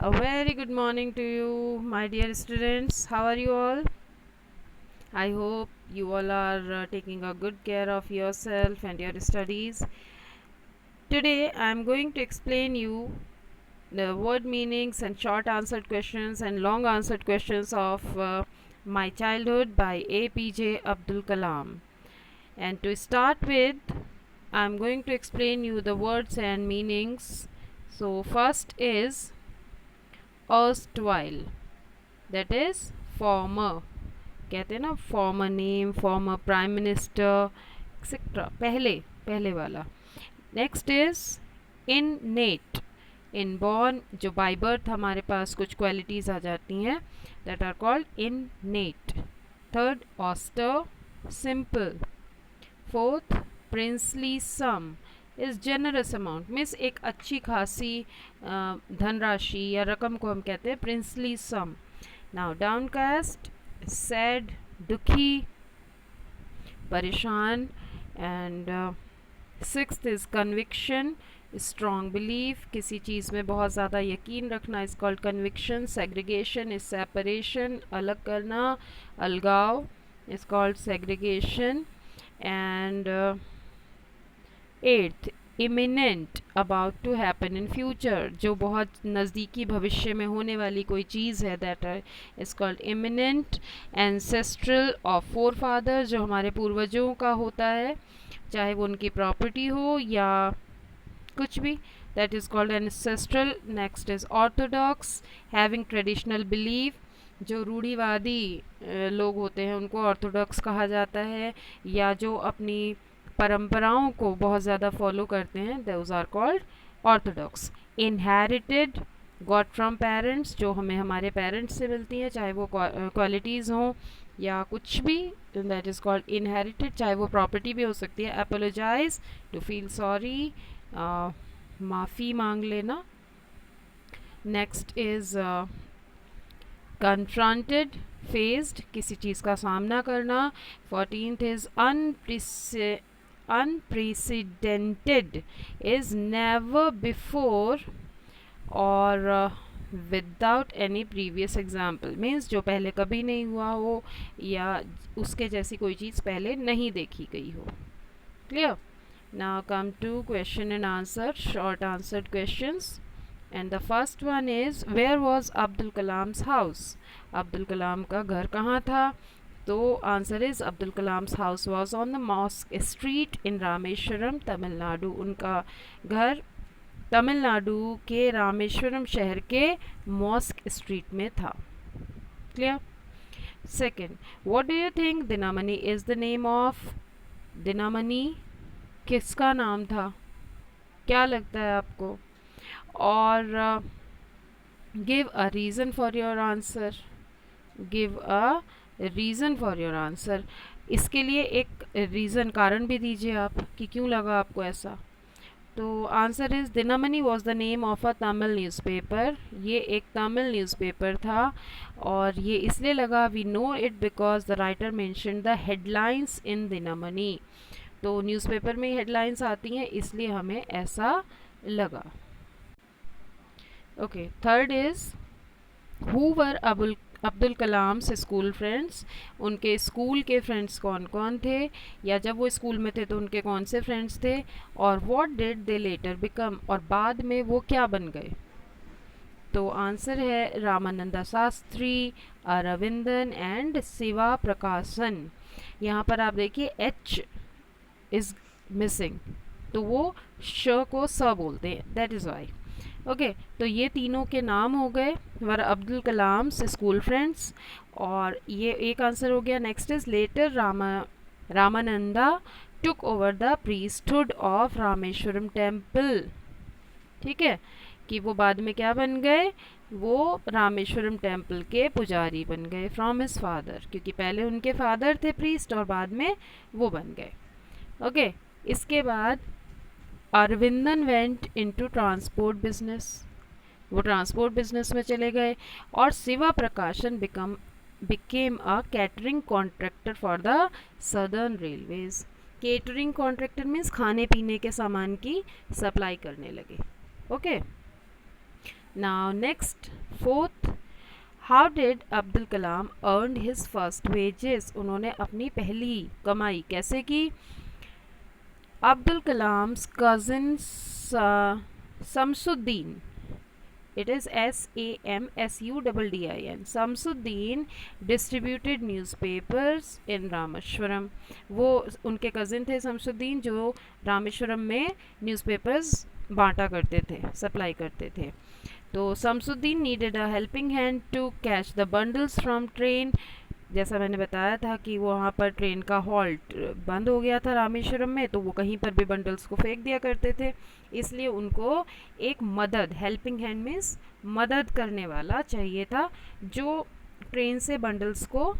A very good morning to you, my dear students. How are you all? I hope you all are taking a good care of yourself and your studies. Today I am going to explain you the word meanings and short answered questions and long answered questions of My Childhood by APJ Abdul Kalam. And to start with, I am going to explain you the words and meanings. So first is erstwhile, that is former. कहते हैं ना former name, former prime minister etcetera, पहले पहले वाला. Next is innate, inborn, जो by birth हमारे पास कुछ क्वालिटीज़ आ जाती हैं, that are called innate. Third austere, simple. Fourth princely sum is generous amount, means एक अच्छी खासी धनराशि या रकम को हम कहते हैं princely sum. Now downcast, sad, दुखी, परेशान. And sixth is conviction, strong belief, किसी चीज़ में बहुत ज़्यादा यकीन रखना is called conviction. Segregation is separation, अलग करना, अलगाव is called segregation. And eighth imminent, about to happen in future, जो बहुत नज़दीकी भविष्य में होने वाली कोई चीज़ है, that is called imminent. Ancestral of forefather, जो हमारे पूर्वजों का होता है, चाहे वो उनकी प्रॉपर्टी हो या कुछ भी, that is called ancestral. Next is Orthodox, having traditional belief, जो रूढ़िवादी लोग होते हैं उनको ऑर्थोडॉक्स कहा जाता है, या जो अपनी परंपराओं को बहुत ज़्यादा फॉलो करते हैं, those are called orthodox. Inherited, got from parents, जो हमें हमारे पेरेंट्स से मिलती हैं, चाहे वो क्वालिटीज़ हों या कुछ भी, दैट इज़ कॉल्ड इनहेरिटेड, चाहे वो प्रॉपर्टी भी हो सकती है. अपोलोजाइज, टू फील सॉरी, माफ़ी मांग लेना. नेक्स्ट इज़ कन्फ्रंटेड, फेस्ड, किसी चीज़ का सामना करना. 14th is unprecedented, is never before or without any previous example, means जो पहले कभी नहीं हुआ हो या उसके जैसी कोई चीज़ पहले नहीं देखी गई हो. Clear? Now come to question and answer, short answered questions. And the first one is, where was Abdul Kalam's house? Abdul Kalam का घर कहाँ था? तो answer is Abdul Kalam's house was on the mosque street in Rameswaram, Tamil Nadu. उनका घर तमिलनाडु के रामेश्वरम शहर के मॉस्क स्ट्रीट में था. Clear? Second, what do you think Dinamani is the name of? Dinamani किसका नाम था? क्या लगता है आपको? और give a reason for your answer. Give a reason for your answer. इसके लिए एक रीज़न, कारण भी दीजिए आप कि क्यों लगा आपको ऐसा. तो answer is Dinamani was the name of a Tamil newspaper. ये एक तमिल न्यूज़पेपर था और ये इसलिए लगा, we know it because the writer mention the headlines in Dinamani. तो न्यूज़पेपर में हेडलाइंस आती हैं, इसलिए हमें ऐसा लगा. Okay, third is, who were Abdul Kalam से स्कूल फ्रेंड्स. उनके स्कूल के फ्रेंड्स कौन कौन थे, या जब वो स्कूल में थे तो उनके कौन से फ्रेंड्स थे. और what did they letter become, और बाद में वो क्या बन गए. तो आंसर है रामानंदा शास्त्री, अरविंदन एंड शिवा प्रकाशन. यहाँ पर आप देखिए एच इज़ मिसिंग, तो वो श को स बोलते हैं, दैट इज़ वाई. ओके, तो ये तीनों के नाम हो गए, वर अब्दुल कलाम से स्कूल फ्रेंड्स, और ये एक आंसर हो गया. Next is later Ramananda took over the priesthood of Rameswaram temple. ठीक है, कि वो बाद में क्या बन गए, वो रामेश्वरम टेम्पल के पुजारी बन गए फ्रॉम हिज फादर, क्योंकि पहले उनके फादर थे प्रीस्ट और बाद में वो बन गए. ओके, इसके बाद Aravindan went into transport business, वो ट्रांसपोर्ट बिजनेस में चले गए. और शिवा प्रकाशन became a catering contractor for the southern railways. Catering contractor means खाने पीने के सामान की सप्लाई करने लगे. Okay, now next fourth, how did Abdul Kalam earn his first wages, उन्होंने अपनी पहली कमाई कैसे की? Abdul Kalam's cousin Shamsuddin, it is SAMSUDDIN, Samsuddin distributed newspapers in Rameswaram, वो उनके कज़िन थे शमसुद्दीन जो रामेश्वरम में न्यूज़पेपर्स बांटा करते थे, सप्लाई करते थे. तो Shamsuddin needed a helping hand to catch the bundles from train, जैसा मैंने बताया था कि वहाँ पर ट्रेन का हॉल्ट बंद हो गया था रामेश्वरम में, तो वो कहीं पर भी बंडल्स को फेंक दिया करते थे, इसलिए उनको एक मदद, हेल्पिंग हैंड मीन्स मदद करने वाला चाहिए था जो ट्रेन से बंडल्स को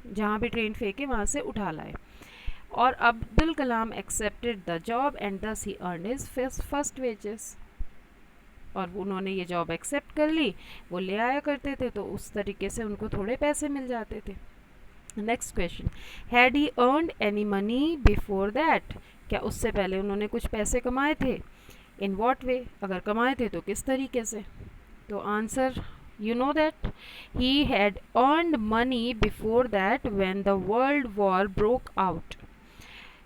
जहाँ भी ट्रेन फेंके वहाँ से उठा लाए. और Abdul Kalam accepted the job and दस ही अर्न हिज फर्स्ट वेजेस, और उन्होंने ये जॉब एक्सेप्ट कर ली, वो ले आया करते थे, तो उस तरीके से उनको थोड़े पैसे मिल जाते थे. Next question, had he earned any money before that, क्या उससे पहले उन्होंने कुछ पैसे कमाए थे? इन वॉट वे, अगर कमाए थे तो किस तरीके से? तो answer you know that he had earned money before that when the world war broke out,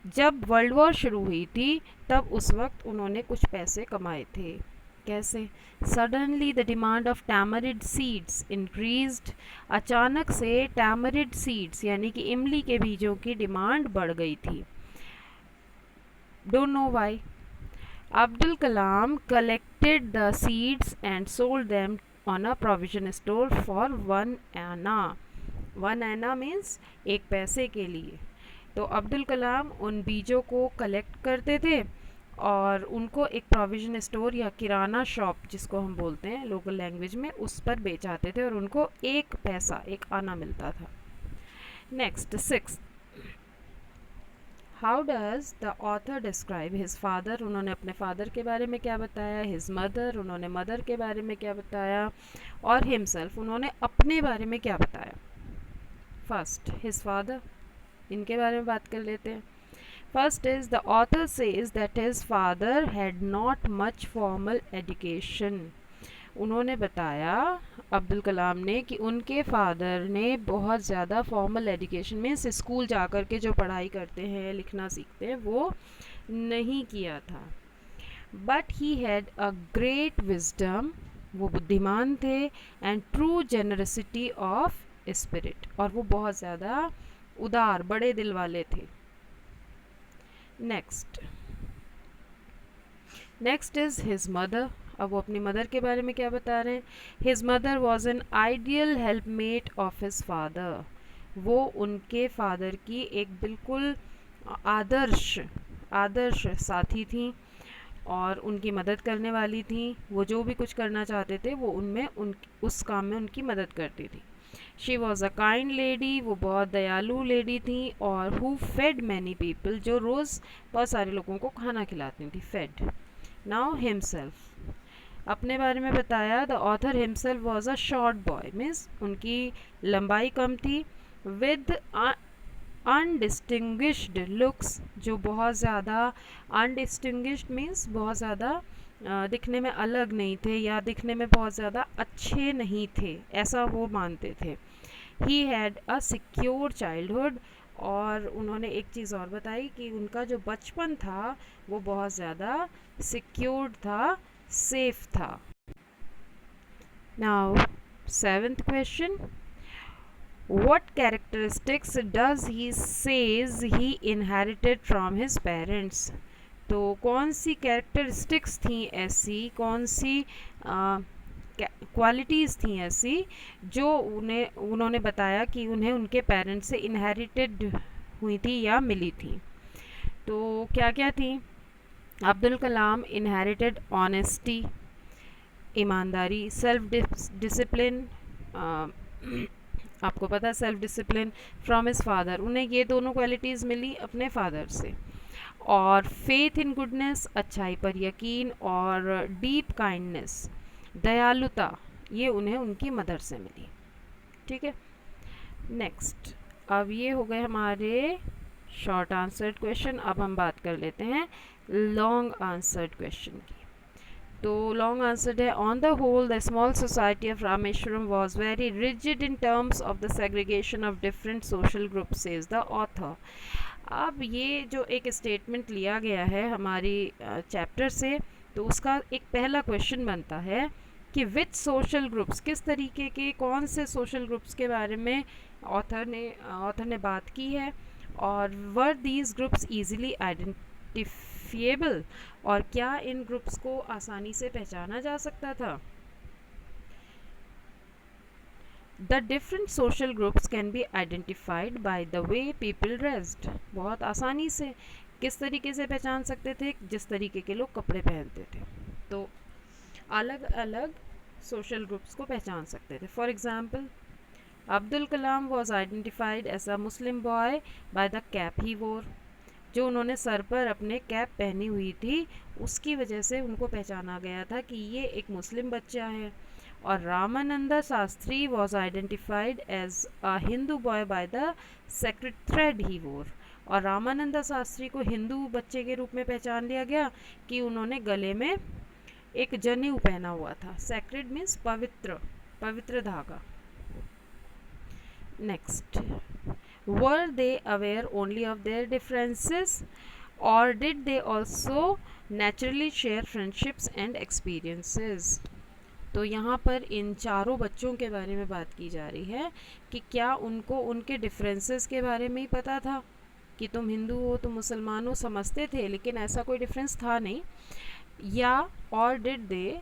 जब वर्ल्ड वॉर शुरू हुई थी तब उस वक्त उन्होंने कुछ पैसे कमाए थे. कैसे? Suddenly the demand of tamarind seeds increased, अचानक से टैमरिड सीड्स यानी कि इमली के बीजों की डिमांड बढ़ गई थी. Don't know why. Abdul Kalam collected the seeds and sold them on a provision store for 1 आना. 1 आना मीन्स एक पैसे के लिए. तो अब्दुल कलाम उन बीजों को कलेक्ट करते थे और उनको एक प्रोविजन स्टोर या किराना शॉप जिसको हम बोलते हैं लोकल लैंग्वेज में, उस पर बेचाते थे और उनको एक पैसा, एक आना मिलता था. Next 6, how does the author describe his father, उन्होंने अपने फादर के बारे में क्या बताया? हिज मदर, उन्होंने मदर के बारे में क्या बताया? और हिमसेल्फ, उन्होंने अपने बारे में क्या बताया? फर्स्ट हिज फादर, इनके बारे में बात कर लेते हैं. First is the author says that his father had not much formal education. उन्होंने बताया अब्दुल कलाम ने कि उनके फादर ने बहुत ज़्यादा फॉर्मल एजुकेशन में स्कूल जा कर के जो पढ़ाई करते हैं, लिखना सीखते हैं, वो नहीं किया था. But he had a great wisdom, वो बुद्धिमान थे, and true generosity of spirit, और वो बहुत ज़्यादा उदार, बड़े दिल वाले थे. नेक्स्ट इज हिज मदर, अब वो अपनी मदर के बारे में क्या बता रहे हैं? His mother was an ideal helpmate of his father, वो उनके फादर की एक बिल्कुल आदर्श साथी थी और उनकी मदद करने वाली थी. वो जो भी कुछ करना चाहते थे वो उस काम में उनकी मदद करती थी. She was a kind lady, वो बहुत दयालु लेडी थी, और हु फेड मैनी पीपल, जो रोज़ बहुत सारे लोगों को खाना खिलाती थी. फेड. नाउ हिमसेल्फ, अपने बारे में बताया. The author himself was a short boy, means उनकी लंबाई कम थी. विद अनडिस्टिंग्विश्ड लुक्स, जो बहुत ज़्यादा अनडिस्टिंग्विश्ड मीन्स बहुत ज़्यादा दिखने में अलग नहीं थे या दिखने में बहुत ज़्यादा अच्छे नहीं थे, ऐसा वो मानते थे. He had a secure childhood, और उन्होंने एक चीज़ और बताई कि उनका जो बचपन था वो बहुत ज़्यादा सिक्योर्ड था, सेफ था. Now 7th question, what characteristics does he says he inherited from his parents? तो कौन सी कैरेक्टरिस्टिक्स थी ऐसी, कौन सी क्वालिटीज़ थी ऐसी जो उन्होंने बताया कि उन्हें उनके पेरेंट्स से इनहेरिटेड हुई थी या मिली थी? तो क्या क्या थी? अब्दुल कलाम इनहेरिटेड ऑनेस्टी, ईमानदारी, सेल्फ डिसिप्लिन, आपको पता है self discipline, from his father, उन्हें ये दोनों क्वालिटीज़ मिली अपने फादर से. और फेथ इन गुडनेस, अच्छाई पर यकीन, और डीप काइंडनेस, दयालुता, ये उन्हें उनकी मदर से मिली. ठीक है. नेक्स्ट, अब ये हो गए हमारे शॉर्ट आंसर्ड क्वेश्चन. अब हम बात कर लेते हैं लॉन्ग आंसर्ड क्वेश्चन की. तो लॉन्ग आंसर है, on the whole the small society of Rameswaram was very rigid in terms of the segregation of different social group, says the author. अब ये जो एक स्टेटमेंट लिया गया है हमारी चैप्टर से, तो उसका एक पहला क्वेश्चन बनता है कि विच सोशल ग्रुप्स, किस तरीके के कौन से सोशल ग्रुप्स के बारे में ऑथर ने बात की है, और were these groups easily identifiable, और क्या इन ग्रुप्स को आसानी से पहचाना जा सकता था। The different social groups can be identified by the way people dressed, बहुत आसानी से किस तरीके से पहचान सकते थे, जिस तरीके के लोग कपड़े पहनते थे। तो अलग अलग सोशल ग्रुप्स को पहचान सकते थे। For example, Abdul Kalam was identified as a Muslim boy by the cap he wore, जो उन्होंने सर पर अपने कैप पहनी हुई थी उसकी वजह से उनको पहचाना गया था कि ये एक मुस्लिम बच्चा है। और Ramananda Shastri was identified as a Hindu boy by the sacred thread he wore, और रामानंदा शास्त्री को हिंदू बच्चे के रूप में पहचान लिया गया कि उन्होंने गले में एक जनेऊ पहना हुआ था। सेक्रेड मीन्स पवित्र, पवित्र धागा। Next, were they aware only of their differences or did they also naturally share friendships and experiences? तो यहाँ पर इन चारों बच्चों के बारे में बात की जा रही है कि क्या उनको उनके डिफरेंसेस के बारे में ही पता था कि तुम हिंदू हो तुम मुसलमान हो, समझते थे लेकिन ऐसा कोई डिफरेंस था नहीं, या और डिड दे,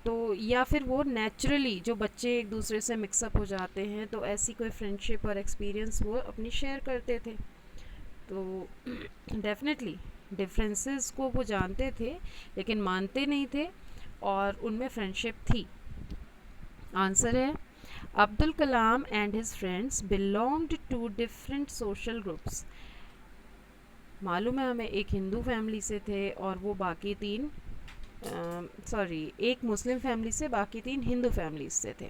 तो या फिर वो नेचुरली जो बच्चे एक दूसरे से मिक्सअप हो जाते हैं तो ऐसी कोई फ्रेंडशिप और एक्सपीरियंस वो अपनी शेयर करते थे। तो डेफिनेटली डिफरेंसेस को वो जानते थे लेकिन मानते नहीं थे और उनमें फ्रेंडशिप थी। आंसर है, Abdul Kalam and his friends belonged to different social groups. मालूम है हमें, एक हिंदू फैमिली से थे और वो बाकी तीन एक मुस्लिम फैमिली से, बाकी तीन हिंदू फैमिलीज से थे।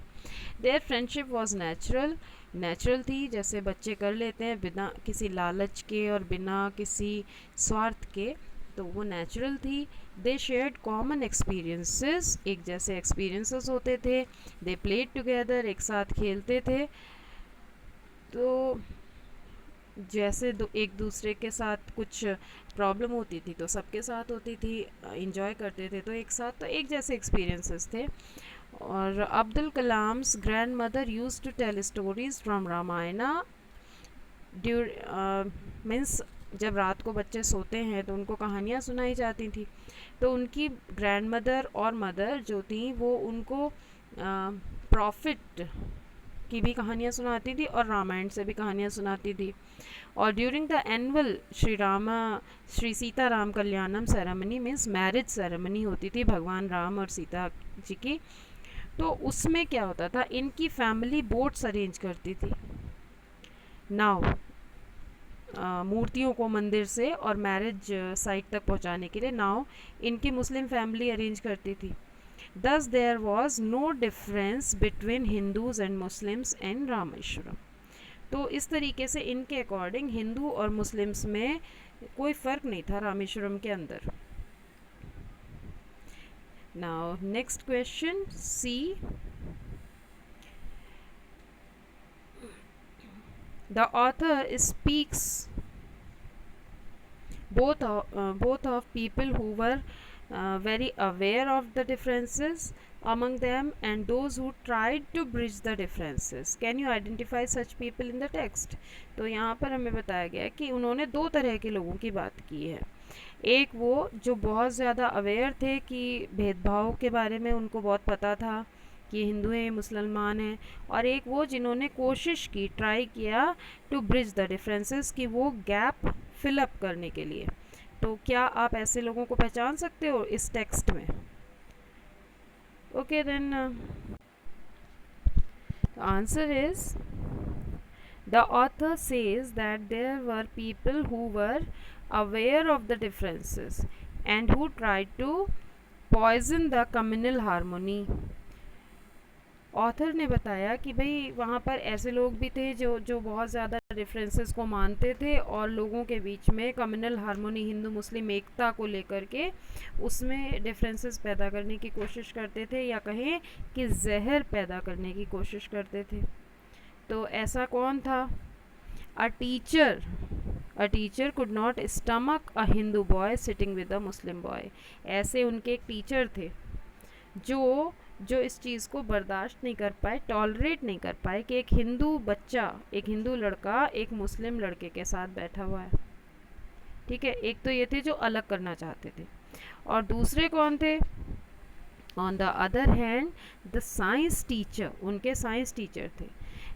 देयर फ्रेंडशिप वॉज नेचुरल थी, जैसे बच्चे कर लेते हैं बिना किसी लालच के और बिना किसी स्वार्थ के, तो वो नेचुरल थी। दे शेयर्ड कॉमन एक्सपीरियंसेस, एक जैसे एक्सपीरियंसेस होते थे। दे प्लेड टुगेदर, एक साथ खेलते थे। तो जैसे एक दूसरे के साथ कुछ प्रॉब्लम होती थी तो सबके साथ होती थी, इंजॉय करते थे, तो एक साथ, तो एक जैसे एक्सपीरियंसेस थे। और Abdul Kalam's grandmother used to tell stories from Ramayana means जब रात को बच्चे सोते हैं तो उनको कहानियाँ सुनाई जाती थी, तो उनकी ग्रैंड मदर और मदर जो थी वो उनको प्रॉफिट की भी कहानियाँ सुनाती थी और रामायण से भी कहानियाँ सुनाती थी। और during the annual Shri Sita Ram Kalyanam ceremony means marriage ceremony होती थी भगवान राम और सीता जी की, तो उसमें क्या होता था, इनकी फैमिली बोट्स अरेंज करती थी, नाव, मूर्तियों को मंदिर से और मैरिज साइट तक पहुंचाने के लिए नाव इनकी मुस्लिम फैमिली अरेंज करती थी। Thus there was no difference between Hindus and Muslims in Rameswaram. तो इस तरीके से इनके अकॉर्डिंग हिंदू और मुस्लिम्स में कोई फ़र्क नहीं था रामेश्वरम के अंदर। Now next question, C. The author speaks both of people who were very aware of the differences among them and those who tried to bridge the differences. Can you identify such people in the text? तो यहाँ पर हमें बताया गया कि उन्होंने दो तरह के लोगों की बात की है। एक वो जो बहुत ज़्यादा अवेयर थे कि भेदभाव के बारे में उनको बहुत पता था कि हिंदू हैं मुसलमान हैं, और एक वो जिन्होंने कोशिश की, ट्राई किया टू ब्रिज द डिफरेंसेस, कि वो गैप फिल अप करने के लिए। तो क्या आप ऐसे लोगों को पहचान सकते हो इस टेक्स्ट में? Okay then answer is the author says that there were people who were aware of the differences and who tried to poison the communal harmony. Author ने बताया कि भाई वहाँ पर ऐसे लोग भी थे जो जो बहुत ज़्यादा डिफरेंसेस को मानते थे और लोगों के बीच में कम्युनल हार्मोनी, हिंदू मुस्लिम एकता को लेकर के उसमें डिफरेंसेस पैदा करने की कोशिश करते थे, या कहें कि जहर पैदा करने की कोशिश करते थे। तो ऐसा कौन था? A teacher could not stomach a Hindu boy sitting with a Muslim boy. ऐसे उनके एक टीचर थे जो जो इस चीज़ को बर्दाश्त नहीं कर पाए, टॉलरेट नहीं कर पाए कि एक हिंदू बच्चा, एक हिंदू लड़का एक मुस्लिम लड़के के साथ बैठा हुआ है। ठीक है, एक तो ये थे जो अलग करना चाहते थे, और दूसरे कौन थे? On the other hand the science teacher, उनके साइंस टीचर थे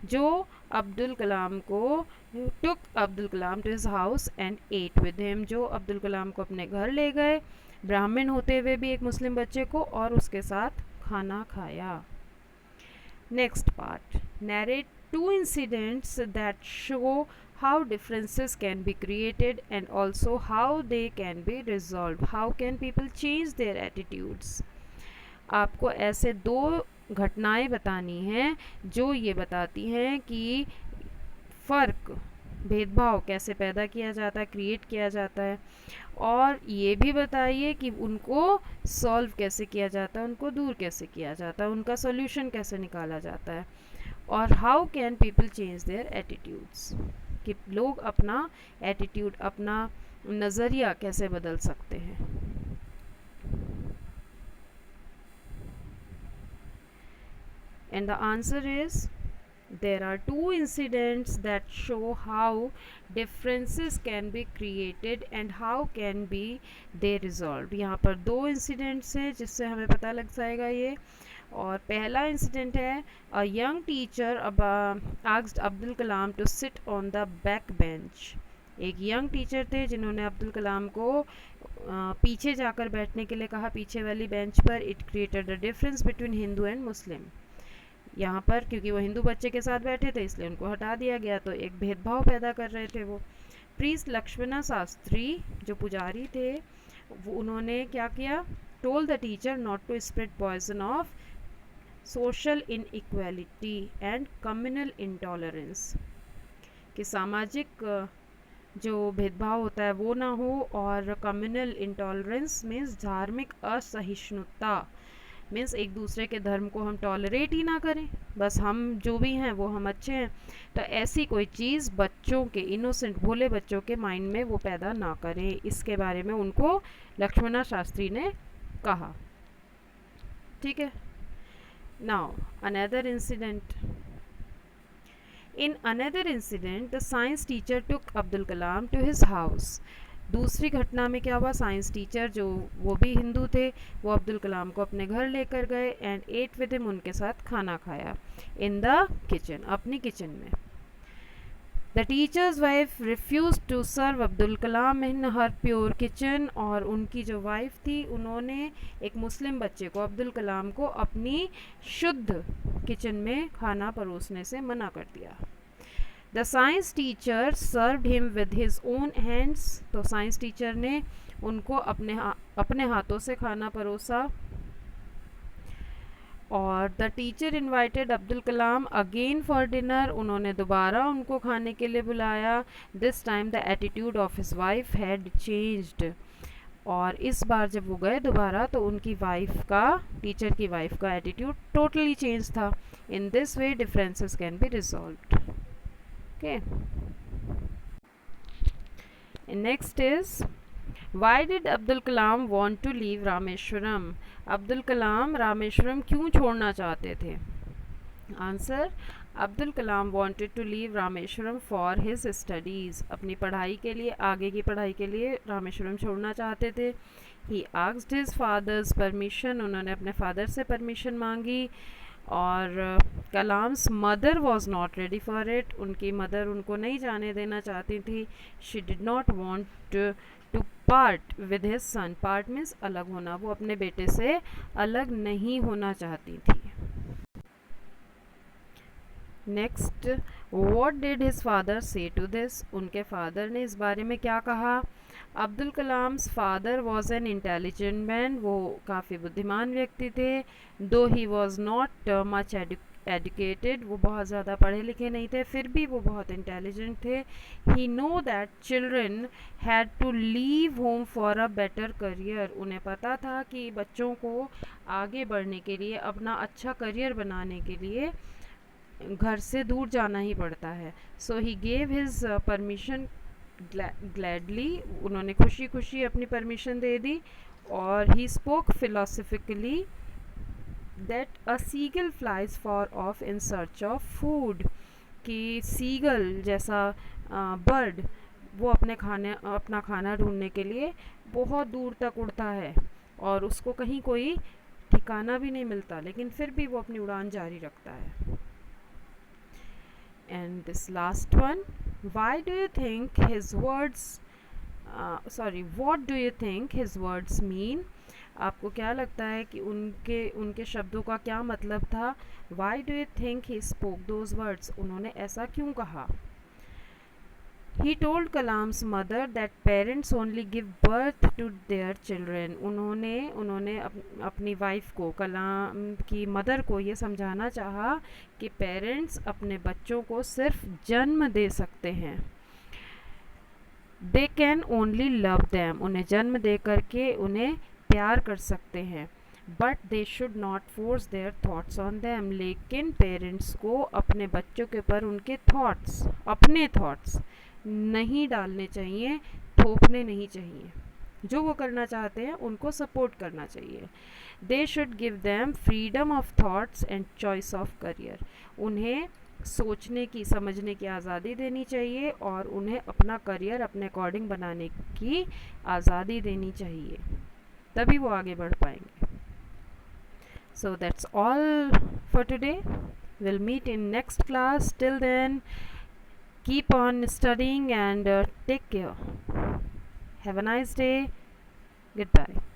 जो अब्दुल कलाम को took Abdul Kalam to his house and ate with him, जो अब्दुल कलाम को अपने घर ले गए, ब्राह्मण होते हुए भी एक मुस्लिम बच्चे को, और उसके साथ खाना खाया। Next part, narrate two incidents that show how differences can be created and also how they can be resolved. How can people change their attitudes? आपको ऐसे दो घटनाएं बतानी हैं जो ये बताती हैं कि फ़र्क, भेदभाव कैसे पैदा किया जाता है, क्रिएट किया जाता है, और ये भी बताइए कि उनको सॉल्व कैसे किया जाता है, उनको दूर कैसे किया जाता है, उनका सॉल्यूशन कैसे निकाला जाता है, और how can people change their attitudes, कि लोग अपना एटीट्यूड, अपना नज़रिया कैसे बदल सकते हैं। And the answer is there are two incidents that show how differences can be created and how can be they resolved. यहाँ पर दो इंसिडेंट्स हैं जिससे हमें पता लग जाएगा ये। और पहला इंसिडेंट है, a young teacher asked Abdul Kalam to sit on the back bench. एक यंग टीचर थे जिन्होंने अब्दुल कलाम को पीछे जाकर बैठने के लिए कहा, पीछे वाली बेंच पर। It created the difference between Hindu and Muslim. यहाँ पर क्योंकि वो हिंदू बच्चे के साथ बैठे थे इसलिए उनको हटा दिया गया, तो एक भेदभाव पैदा कर रहे थे वो। प्रीस्ट लक्ष्मणा शास्त्री जो पुजारी थे, वो उन्होंने क्या किया? Told the teacher not to spread poison of social inequality and communal intolerance, कि सामाजिक जो भेदभाव होता है वो ना हो, और कम्युनल इंटॉलरेंस मीन्स धार्मिक असहिष्णुता, मीन्स एक दूसरे के धर्म को हम टॉलरेट ही ना करें, बस हम जो भी हैं वो हम अच्छे हैं। तो ऐसी कोई चीज़ बच्चों के, इनोसेंट भोले बच्चों के माइंड में वो पैदा ना करें, इसके बारे में उनको लक्ष्मणा शास्त्री ने कहा। ठीक है, now another incident. In another incident the science teacher took Abdul Kalam to his house. दूसरी घटना में क्या हुआ? साइंस टीचर जो वो भी हिंदू थे, वो अब्दुल कलाम को अपने घर लेकर गए एंड एट विद हिम, उनके साथ खाना खाया इन द किचन, अपनी किचन में। The teacher's wife refuse to serve Abdul Kalam in her pure kitchen, और उनकी जो वाइफ थी उन्होंने एक मुस्लिम बच्चे को, अब्दुल कलाम को, अपनी शुद्ध किचन में खाना परोसने से मना कर दिया। The science teacher served him with his own hands. तो साइंस टीचर ने उनको अपने हाथों से खाना परोसा। और the teacher invited Abdul Kalam again for dinner. उन्होंने दोबारा उनको खाने के लिए बुलाया। This time the attitude of his wife had changed. और इस बार जब वो गए दोबारा तो उनकी वाइफ का, टीचर की वाइफ का एटीट्यूड टोटली चेंज था। In this way differences can be resolved. Okay. And next is, why did Abdul Kalam want to leave Rameshwaram? Abdul Kalam Rameswaram क्यों छोड़ना चाहते थे? Answer, Abdul Kalam wanted to leave Rameswaram for his studies। अपनी पढ़ाई के लिए, आगे की पढ़ाई के लिए रामेश्वरम छोड़ना चाहते थे। He asked his father's permission। उन्होंने अपने फादर से परमिशन मांगी। और Kalam's mother was not ready for it. उनकी मदर उनको नहीं जाने देना चाहती थी। She did not want to part with his son. Part means अलग होना, वो अपने बेटे से अलग नहीं होना चाहती थी। Next, what did his father से टू दिस? उनके फादर ने इस बारे में क्या कहा? Abdul Kalam's father was an intelligent man, वो काफ़ी बुद्धिमान व्यक्ति थे. दो he was not much educated, वो बहुत ज़्यादा पढ़े लिखे नहीं थे, फिर भी वो बहुत इंटेलिजेंट थे. He know that children had to leave home for a better career, उन्हें पता था कि बच्चों को आगे बढ़ने के लिए, अपना अच्छा करियर बनाने के लिए घर से दूर जाना ही पड़ता है. So he gave his permission gladly, उन्होंने खुशी खुशी अपनी परमिशन दे दी. और he spoke philosophically that a seagull flies far off in search of food, कि सीगल जैसा बर्ड वो अपना खाना ढूंढने के लिए बहुत दूर तक उड़ता है और उसको कहीं कोई ठिकाना भी नहीं मिलता, लेकिन फिर भी वो अपनी उड़ान जारी रखता है. And this last one, why do you think his words what do you think his words mean? आपको क्या लगता है कि उनके शब्दों का क्या मतलब था? Why do you think he spoke those words? उन्होंने ऐसा क्यों कहा? He told Kalam's mother that parents only give birth to their children. उन्होंने अपनी वाइफ को, कलाम की मदर को ये समझाना चाहा कि पेरेंट्स अपने बच्चों को सिर्फ जन्म दे सकते हैं. They can only love them. उन्हें जन्म दे करके उन्हें प्यार कर सकते हैं. But they should not force their thoughts on them. लेकिन पेरेंट्स को अपने बच्चों के ऊपर उनके थॉट्स, अपने थॉट्स नहीं डालने चाहिए, थोपने नहीं चाहिए. जो वो करना चाहते हैं उनको सपोर्ट करना चाहिए. They should give them freedom of thoughts and choice of career. उन्हें सोचने की, समझने की आज़ादी देनी चाहिए और उन्हें अपना करियर अपने अकॉर्डिंग बनाने की आज़ादी देनी चाहिए, तभी वो आगे बढ़ पाएंगे. So that's all for today. We'll meet in next class. Till then, keep on studying and take care. Have a nice day. Goodbye.